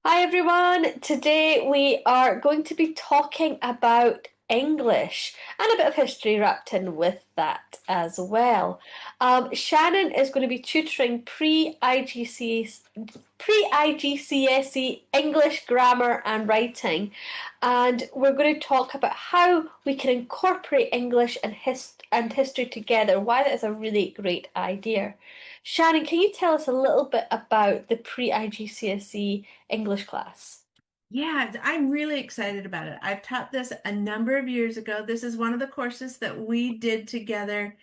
Hi everyone. Today we are going to be talking about English and a bit of history wrapped in with that as well. Shannon is going to be tutoring pre-IGCSE English grammar and writing, and we're going to talk about how we can incorporate English and history together. Why that is a really great idea. Shannon, can you tell us a little bit about the pre-IGCSE English class? Yeah, I'm really excited about it. I've taught this a number of years ago. This is one of the courses that we did together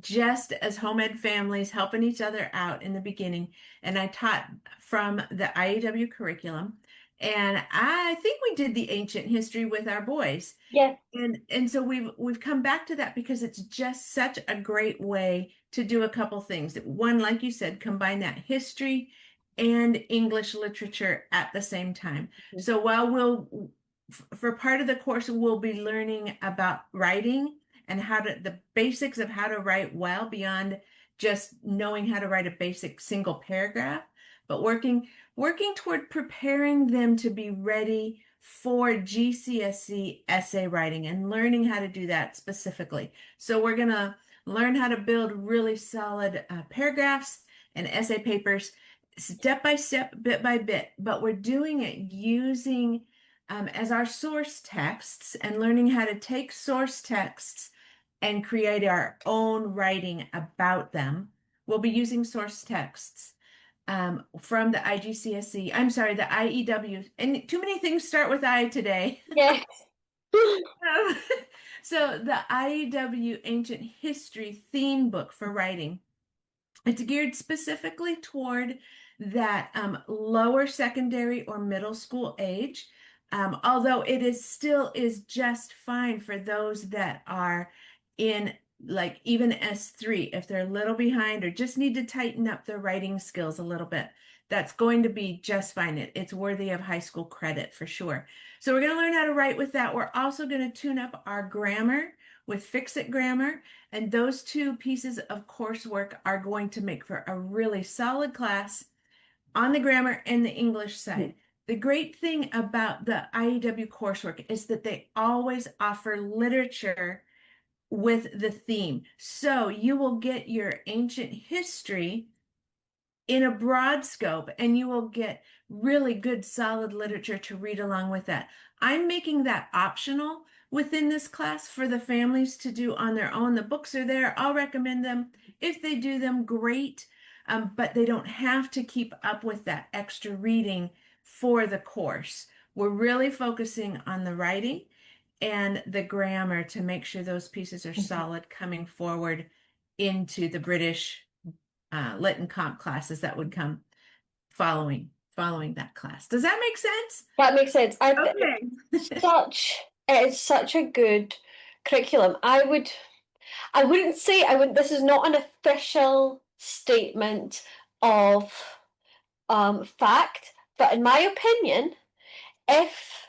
just as home ed families helping each other out in the beginning. And I taught from the IEW curriculum. And I think we did the ancient history with our boys. Yeah. And so we've come back to that because it's just such a great way to do a couple things. One, like you said, combine that history and English literature at the same time. So while for part of the course, we'll be learning about writing and the basics of how to write well beyond just knowing how to write a basic single paragraph, but working toward preparing them to be ready for GCSE essay writing and learning how to do that specifically. So we're going to learn how to build really solid paragraphs and essay papers step by step, bit by bit, but we're doing it using as our source texts and learning how to take source texts and create our own writing about them. We'll be using source texts from the IGCSE, I'm sorry, the IEW, and too many things start with I today. Yes. Um, so the IEW Ancient History theme book for writing. It's geared specifically toward that lower secondary or middle school age, although it is still is just fine for those that are in like even S3 if they're a little behind or just need to tighten up their writing skills a little bit. That's going to be just fine. It's worthy of high school credit for sure. So we're going to learn how to write with that. We're also going to tune up our grammar with Fix-It Grammar. And those two pieces of coursework are going to make for a really solid class on the grammar and the English side. The great thing about the IEW coursework is that they always offer literature with the theme. So you will get your ancient history in a broad scope, and you will get really good, solid literature to read along with that. I'm making that optional within this class for the families to do on their own. The books are there. I'll recommend them. If they do them, great. But they don't have to keep up with that extra reading for the course. We're really focusing on the writing and the grammar to make sure those pieces are solid coming forward into the British lit and comp classes that would come following that class. Does that make sense? That makes sense. Okay. It is such a good curriculum. I wouldn't say I would this is not an official statement of fact, but in my opinion, if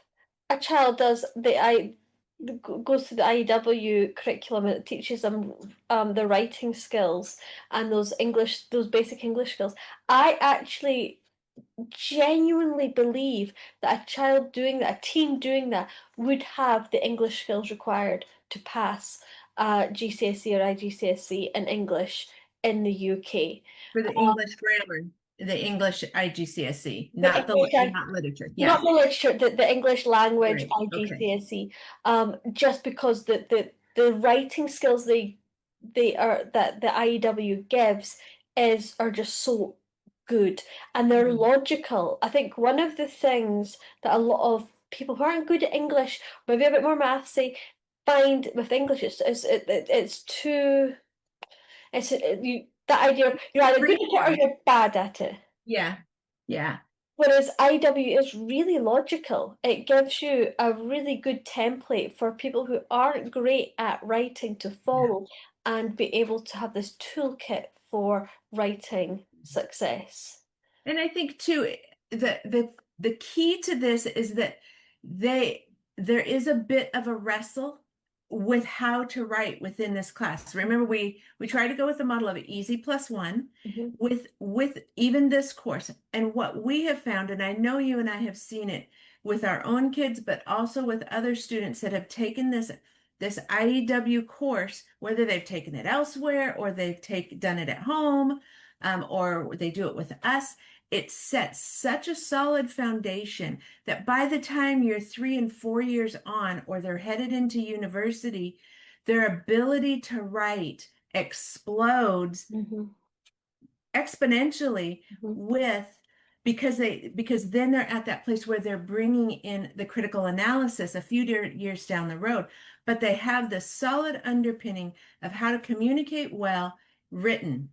a child does the I goes to the IEW curriculum and it teaches them the writing skills and those basic English skills, I actually genuinely believe that a child doing that, a teen doing that, would have the English skills required to pass GCSE or IGCSE in English in the UK. For the English grammar, the English IGCSE, The English, not literature. Yeah. not the literature, the English language Right. Okay. IGCSE, just because the writing skills they are that the IEW gives is are just so good and they're Mhm. logical. I think one of the things that a lot of people who aren't good at English, maybe a bit more mathsy, find with English it's too that idea of you're either good at it or Straightforward. you're bad at it. Yeah. Yeah. Whereas IW is really logical. It gives you a really good template for people who aren't great at writing to Yeah. follow and be able to have this toolkit for writing success. And I think too, the key to this is that they there is a bit of a wrestle with how to write within this class. Remember, we try to go with the model of easy plus one Mhm. with even this course. And what we have found, and I know you and I have seen it with our own kids, but also with other students that have taken this IEW course, whether they've taken it elsewhere or done it at home, or they do it with us. It sets such a solid foundation that by the time you're 3 and 4 years on, or they're headed into university, their ability to write explodes Mhm. exponentially Mhm. with because then they're at that place where they're bringing in the critical analysis a few years down the road, but they have the solid underpinning of how to communicate well written,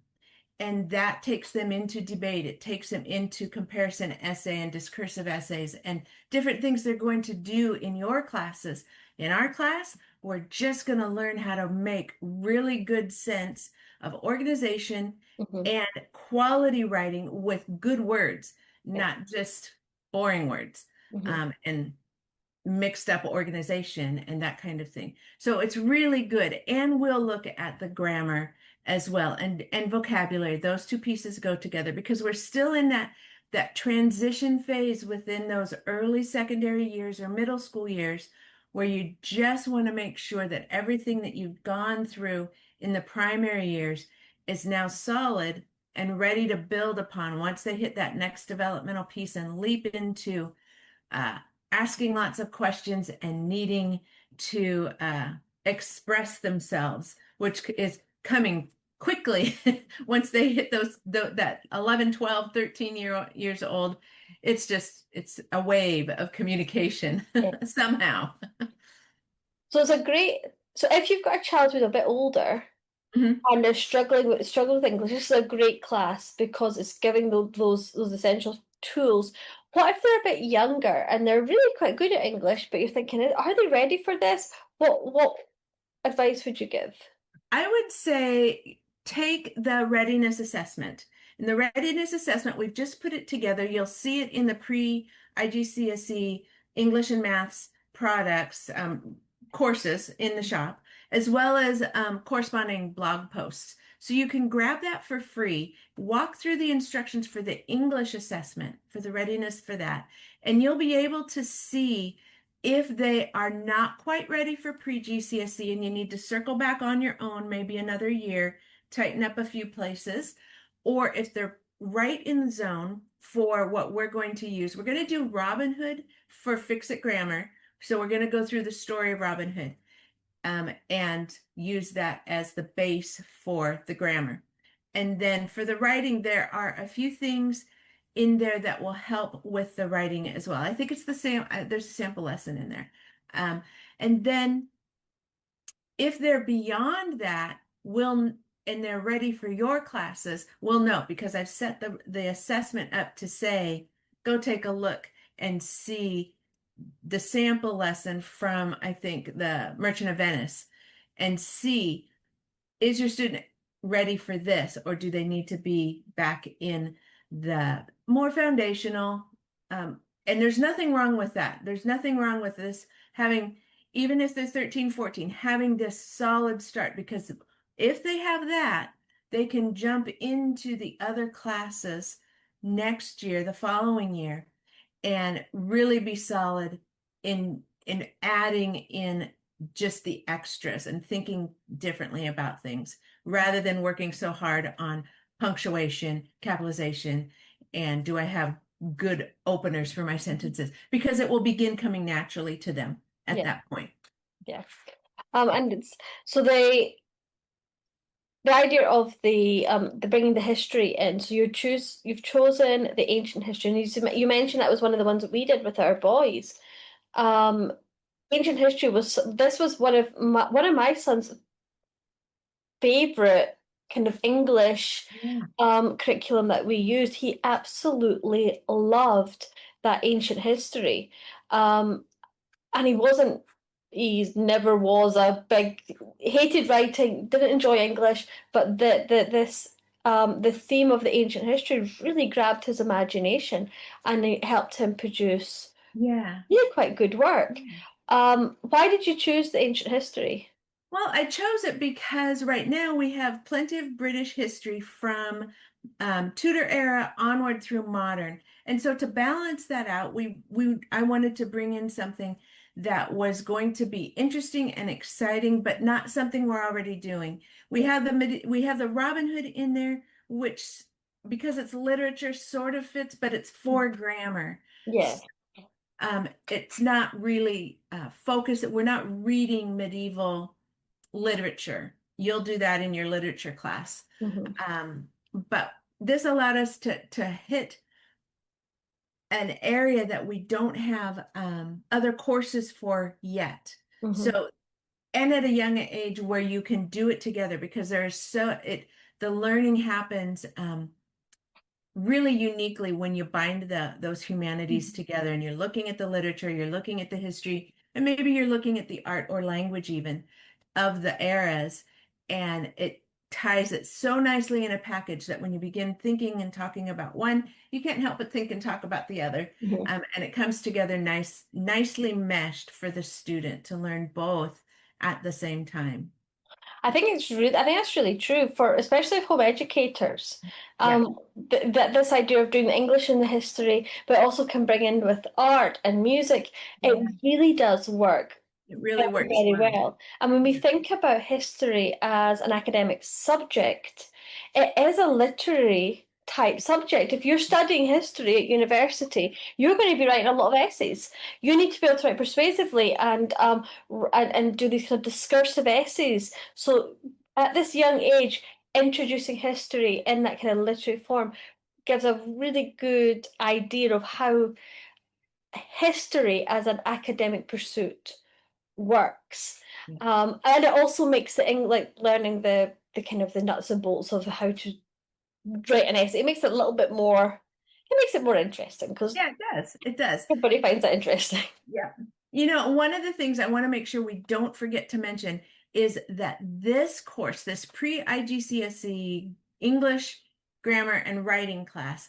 and that takes them into debate. It takes them into comparison essay and discursive essays and different things they're going to do in your classes. In our class, we're just going to learn how to make really good sense of organization Mhm. and quality writing with good words, Yeah. not just boring words, Mhm. and mixed up organization and that kind of thing. So it's really good. And we'll look at the grammar as well, and vocabulary. Those two pieces go together because we're still in that transition phase within those early secondary years or middle school years where you just want to make sure that everything that you've gone through in the primary years is now solid and ready to build upon once they hit that next developmental piece and leap into uh, asking lots of questions and needing to express themselves, which is coming quickly once they hit that 11, 12, 13 years old. It's a wave of communication Yeah. somehow. So it's a great. So if you've got a child who's a bit older Mhm. and they're struggling with English, this is a great class because it's giving those essential tools. What if they're a bit younger and they're really quite good at English, but you're thinking, are they ready for this? What advice would you give? I would say take the readiness assessment. In the readiness assessment, we've just put it together. You'll see it in the pre-iGCSE English and Maths products courses in the shop, as well as corresponding blog posts. So you can grab that for free, walk through the instructions for the English assessment, for the readiness for that, and you'll be able to see if they are not quite ready for pre-GCSE and you need to circle back on your own, maybe another year, tighten up a few places, or if they're right in the zone for what we're going to use. We're going to do Robin Hood for Fix It Grammar. So we're going to go through the story of Robin Hood, and use that as the base for the grammar. And then for the writing, there are a few things in there that will help with the writing as well. I think it's the same, there's a sample lesson in there. Um, and then if they're beyond that, and they're ready for your classes, we'll know because I've set the assessment up to say, go take a look and see the sample lesson from, I think, the Merchant of Venice, and see, is your student ready for this, or do they need to be back in the more foundational? And there's nothing wrong with that. There's nothing wrong with this having, even if they're 13, 14, having this solid start, because if they have that, they can jump into the other classes next year, the following year, and really be solid in adding in just the extras and thinking differently about things rather than working so hard on punctuation, capitalization, and do I have good openers for my sentences, because it will begin coming naturally to them at Yeah, that point. yeah. And it's so the idea of the bringing the history in. So you've chosen the ancient history, and you mentioned that was one of the ones that we did with our boys. Um, Ancient history was one of my son's favorite kind of English Yeah. curriculum that we used. He absolutely loved that ancient history. Um, and he never was a big, hated writing, didn't enjoy English, but the theme of the ancient history really grabbed his imagination and it helped him produce Yeah. really quite good work. Why did you choose the ancient history? Well, I chose it because right now we have plenty of British history from Tudor era onward through modern. And so to balance that out, we I wanted to bring in something that was going to be interesting and exciting, but not something we're already doing. We have the Robin Hood in there, which because it's literature sort of fits, but it's for grammar. Yeah. It's not really focused. We're not reading medieval literature. You'll do that in your literature class. Hmm. But this allowed us to hit an area that we don't have other courses for yet. Hmm. So, and at a young age where you can do it together because the learning happens really uniquely when you bind those humanities together and you're looking at the literature, you're looking at the history, and maybe you're looking at the art or language even of the eras, and it ties it so nicely in a package that when you begin thinking and talking about one, you can't help but think and talk about the other. Hmm. And it comes together nicely meshed for the student to learn both at the same time. I think that's really true for especially home educators. Yeah, That this idea of doing the English and the history, but also can bring in with art and music, it yeah, really does work it really very, works very well. well. And when we Yeah, think about history as an academic subject, it is a literary type subject. If you're studying history at university, you're going to be writing a lot of essays. You need to be able to write persuasively and do these kind of discursive essays. So at this young age, introducing history in that kind of literary form gives a really good idea of how history as an academic pursuit works. yeah. And it also makes like learning the kind of the nuts and bolts of how to write an essay. It makes it a little bit more. It makes it more interesting because Yeah, it does. It does. everybody finds it interesting. Yeah. One of the things I want to make sure we don't forget to mention is that this course, this pre-iGCSE English, grammar, and writing class,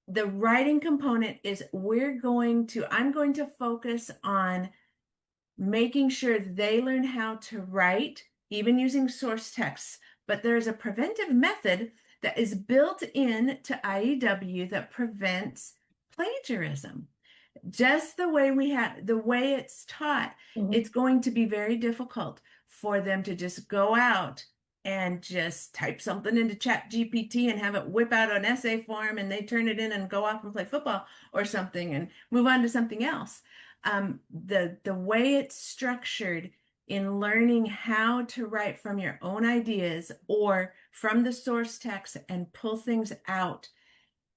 the writing component is I'm going to focus on making sure they learn how to write, even using source texts. But there's a preventive method that is built in to IEW that prevents plagiarism. Just the way it's taught, Mhm. it's going to be very difficult for them to just go out and just type something into Chat GPT and have it whip out an essay form and they turn it in and go off and play football or something and move on to something else. The way it's structured in learning how to write from your own ideas or from the source text and pull things out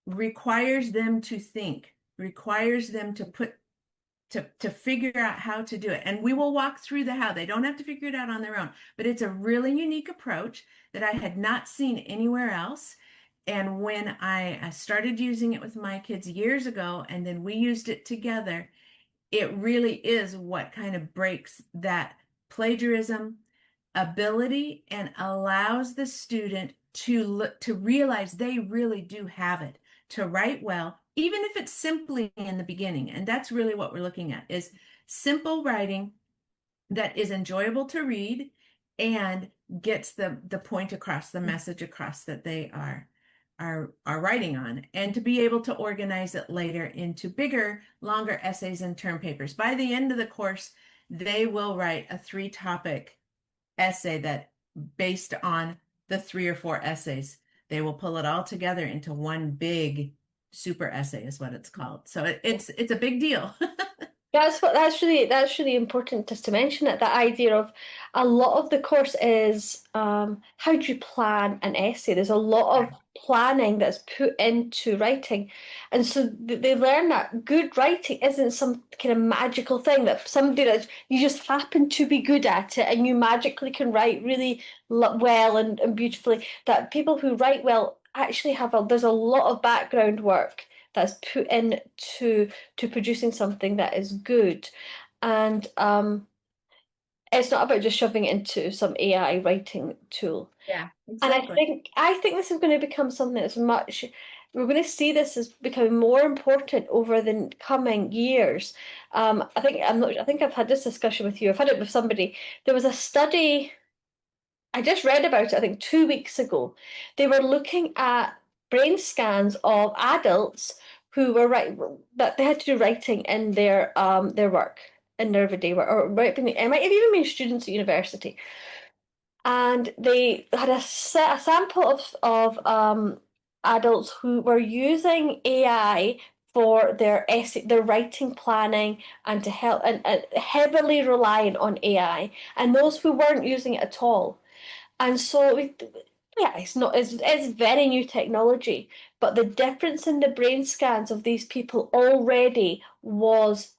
requires them to think, requires them to figure out how to do it. And we will walk through the how. They don't have to figure it out on their own, but it's a really unique approach that I had not seen anywhere else. And when I started using it with my kids years ago, and then we used it together, it really is what kind of breaks that plagiarism ability and allows the student to realize they really do have it to write well, even if it's simply in the beginning. And that's really what we're looking at is simple writing that is enjoyable to read and gets the point across, the message across that they are writing on, and to be able to organize it later into bigger, longer essays and term papers. By the end of the course, they will write a three-topic essay that based on the three or four essays, they will pull it all together into one big super essay is what it's called. So it's a big deal. That's really important just to mention it. That idea of a lot of the course is how do you plan an essay? There's a lot of planning that's put into writing, and so they learn that good writing isn't some kind of magical thing that somebody that you just happen to be good at it and you magically can write really well and beautifully. That people who write well actually have a there's a lot of background work that's put into to producing something that is good. And it's not about just shoving it into some AI writing tool. Yeah, And exactly. I think this is going to become something that's much. we're going to see this as becoming more important over the coming years. I think I'm not. I think I've had this discussion with you. I've had it with somebody. There was a study I just read about it. I think 2 weeks ago. They were looking at brain scans of adults who were that they had to do writing in their work in their everyday work, or writing. It might have even been students at university, and they had a sample of adults who were using AI for their essay, their writing planning, and to help, and heavily reliant on AI, and those who weren't using it at all. And so, yeah, it's very new technology, but the difference in the brain scans of these people already was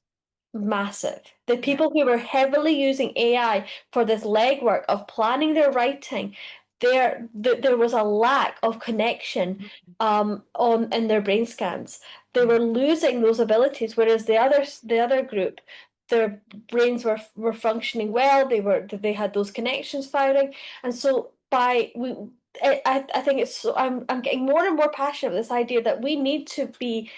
massive. The Yeah. people who were heavily using AI for this legwork of planning their writing, there was a lack of connection on in their brain scans. They were losing those abilities, whereas the other group, their brains were functioning well. They had those connections firing, and so by we. I think it's so I'm getting more and more passionate with this idea that we need to be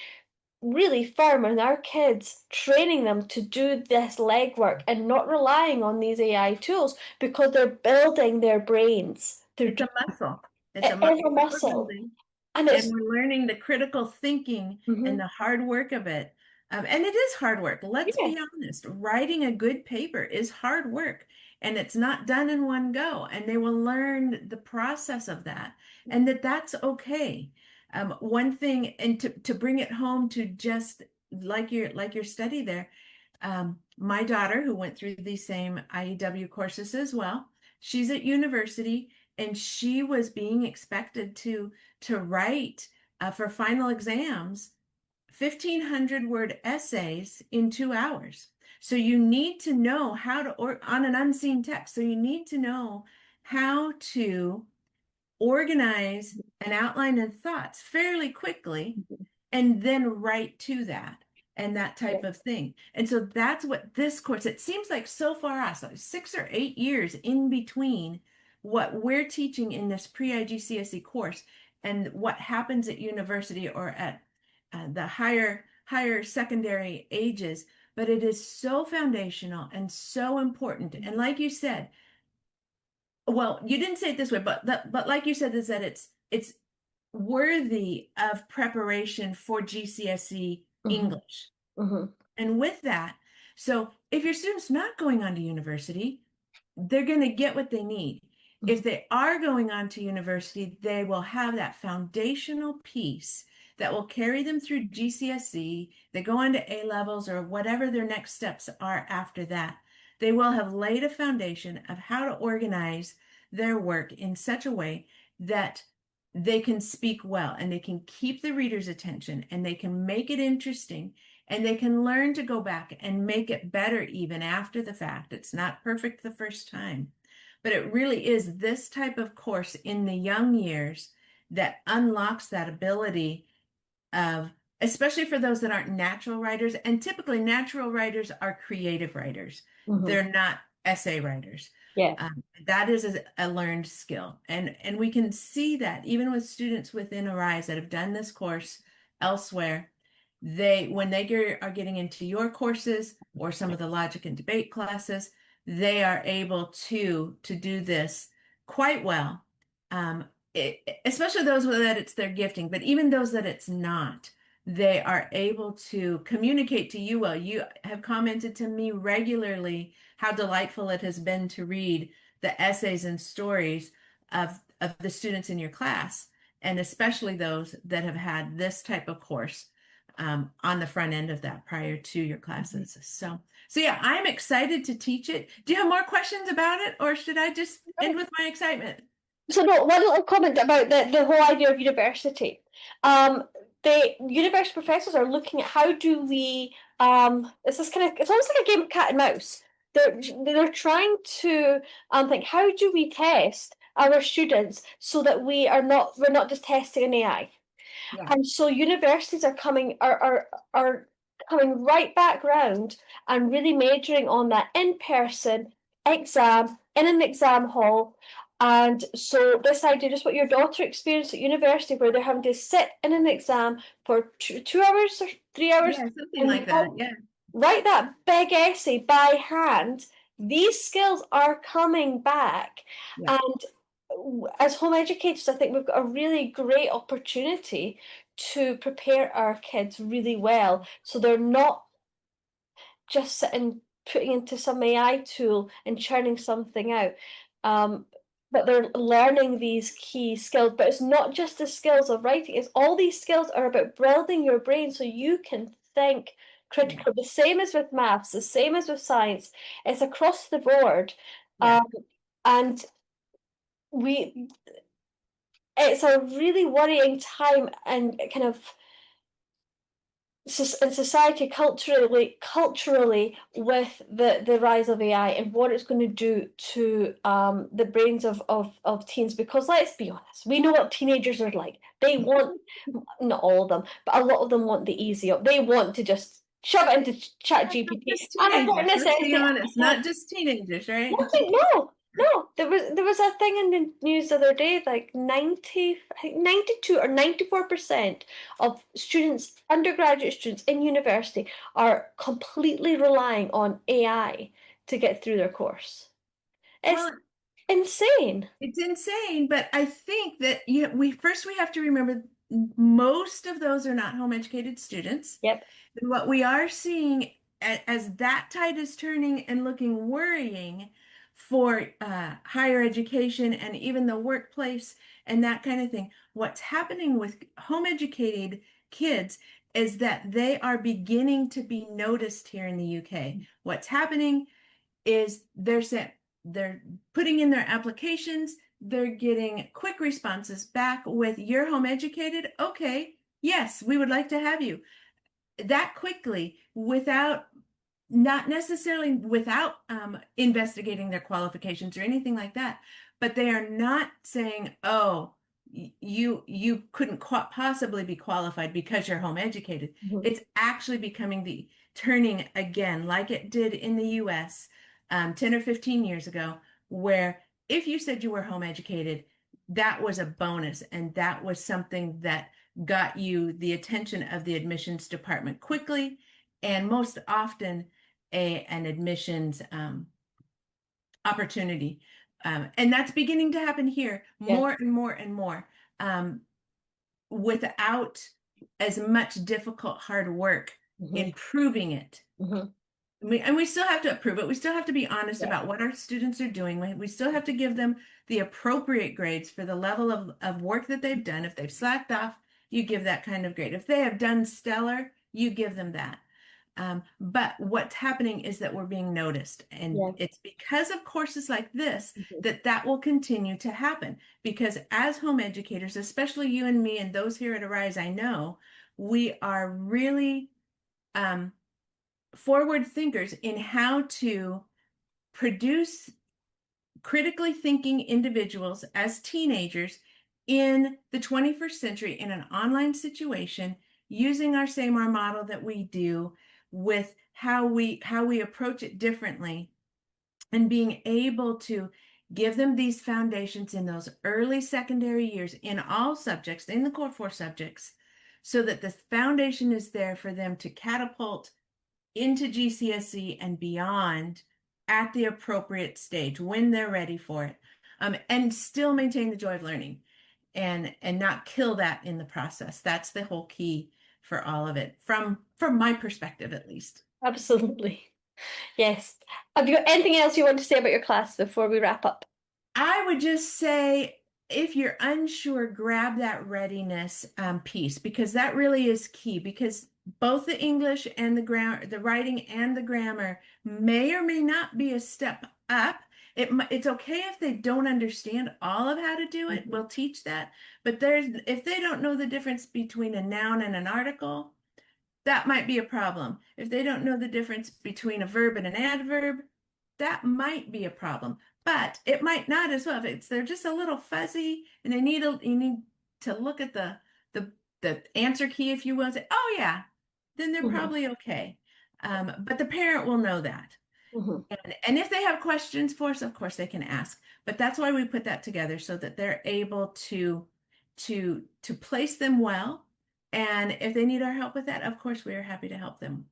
really firm on our kids, training them to do this legwork and not relying on these AI tools because they're building their brains. It's a muscle. It's a It muscle is a that we're muscle, building, and and it's we're learning the critical thinking and mhm, the hard work of it. And it is hard work. Let's yeah. be honest. Writing a good paper is hard work, and it's not done in one go. And they will learn the process of that, and that's okay. One thing, and to bring it home to just like your study there, my daughter, who went through these same IEW courses as well, she's at university and she was being expected to write for final exams 1,500 word essays in 2 hours. So you need to know how to, or on an unseen text. So you need to know how to organize an outline and thoughts fairly quickly and then write to that and that Yeah. type of thing. And so that's what this course, it seems like so far out, so 6 or 8 years in between what we're teaching in this pre-iGCSE course and what happens at university or at the higher secondary ages. But it is so foundational and so important. And like you said, well, you didn't say it this way, but like you said, is that it's worthy of preparation for GCSE hmm English. hmm And with that, so if your student's not going on to university, they're going to get what they need. hmm If they are going on to university, they will have that foundational piece that will carry them through GCSE. They go on to A levels or whatever their next steps are after that. They will have laid a foundation of how to organize their work in such a way that they can speak well and they can keep the reader's attention and they can make it interesting and they can learn to go back and make it better even after the fact. It's not perfect the first time, but it really is this type of course in the young years that unlocks that ability of, especially for those that aren't natural writers, and typically natural writers are creative writers. hmm They're not essay writers. Yeah. That is a learned skill. And we can see that even with students within Arise that have done this course elsewhere, when they are getting into your courses or some of the logic and debate classes, they are able to do this quite well. Um, Especially those that it's their gifting, but even those that it's not, they are able to communicate to you well. You have commented to me regularly how delightful it has been to read the essays and stories of the students in your class, and especially those that have had this type of course on the front end of that prior to your classes. So yeah, I'm excited to teach it. Do you have more questions about it, or should I just end with my excitement? So no, one little comment about the whole idea of university. Um, the university professors are looking at how do we it's this kind of it's almost like a game of cat and mouse. They're trying to think how do we test our students so that we're not just testing an AI. Yeah. And so universities are coming right back round and really majoring on that in person exam in an exam hall And so this idea, just what your daughter experienced at university, where they're having to sit in an exam for 2 hours or 3 hours Yeah, something and like that. Yeah, write that big essay by hand. These skills are coming back. yeah, And as home educators, I think we've got a really great opportunity to prepare our kids really well so they're not just sitting putting into some AI tool and churning something out. Um, but they're learning these key skills. But it's not just the skills of writing, it's all these skills are about building your brain so you can think yeah, critically. The same as with maths, the same as with science. It's across the board. yeah. Um, and we it's a really worrying time and kind of in society culturally with the rise of AI and what it's going to do to the brains of teens, because let's be honest, we know what teenagers are like. They want, not all of them, but a lot of them want the easy up. They want to just shove it into chat Not GPT. just And I've got teenagers. this Let's be essay. honest. Not just teenagers, right? Nothing, no, no. There was a thing in the news the other day, like 90, I think 92 or 94% of students, undergraduate students in university, are completely relying on AI to get through their course. It's Well, insane. it's insane, but I think that we have to remember most of those are not home educated students. Yep. And what we are seeing as that tide is turning and looking worrying for higher education and even the workplace and that kind of thing, what's happening with home educated kids is that they are beginning to be noticed here in the UK. What's happening is they're putting in their applications, they're getting quick responses back with "you're home educated, okay, yes, we would like to have you," that quickly, without not necessarily without investigating their qualifications or anything like that, but they are not saying, "Oh, you couldn't possibly be qualified because you're home educated." Mhm. It's actually becoming the turning again, like it did in the U.S. 10 or 15 years ago, where if you said you were home educated, that was a bonus, and that was something that got you the attention of the admissions department quickly, and most often an admissions opportunity. And that's beginning to happen here Yeah. more and more and more, um, without as much difficult hard work Hmm. in proving it. Hmm. And we still have to approve it. We still have to be honest Yeah. about what our students are doing. We still have to give them the appropriate grades for the level of work that they've done. If they've slacked off, you give that kind of grade. If they have done stellar, you give them that. But what's happening is that we're being noticed. And Yeah. it's because of courses like this Mhm. that that will continue to happen. Because as home educators, especially you and me and those here at Arise, I know, we are really um, forward thinkers in how to produce critically thinking individuals as teenagers in the 21st century in an online situation using our SAMR model that we do with how we approach it differently and being able to give them these foundations in those early secondary years in all subjects, in the core four subjects, so that the foundation is there for them to catapult into GCSE and beyond at the appropriate stage when they're ready for it, and still maintain the joy of learning and not kill that in the process. That's the whole key for all of it, from my perspective at least. Absolutely. Yes. Have you got anything else you want to say about your class before we wrap up? I would just say, if you're unsure, grab that readiness piece, because that really is key. Because both the English and the grammar, the writing and the grammar may or may not be a step up. It's okay if they don't understand all of how to do it. Mhm. We'll teach that. But if they don't know the difference between a noun and an article, that might be a problem. If they don't know the difference between a verb and an adverb, that might be a problem. But it might not as well. If they're just a little fuzzy and you need to look at the the answer key, if you will, and say, oh yeah, then they're Mhm. probably okay. But the parent will know that. Mhm. And if they have questions for us, of course they can ask. But that's why we put that together so that they're able to place them well. And if they need our help with that, of course we are happy to help them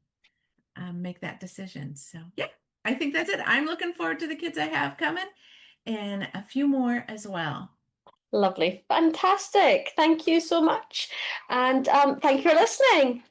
make that decision. So yeah, I think that's it. I'm looking forward to the kids I have coming and a few more as well. Lovely. Fantastic. Thank you so much. And thank you for listening.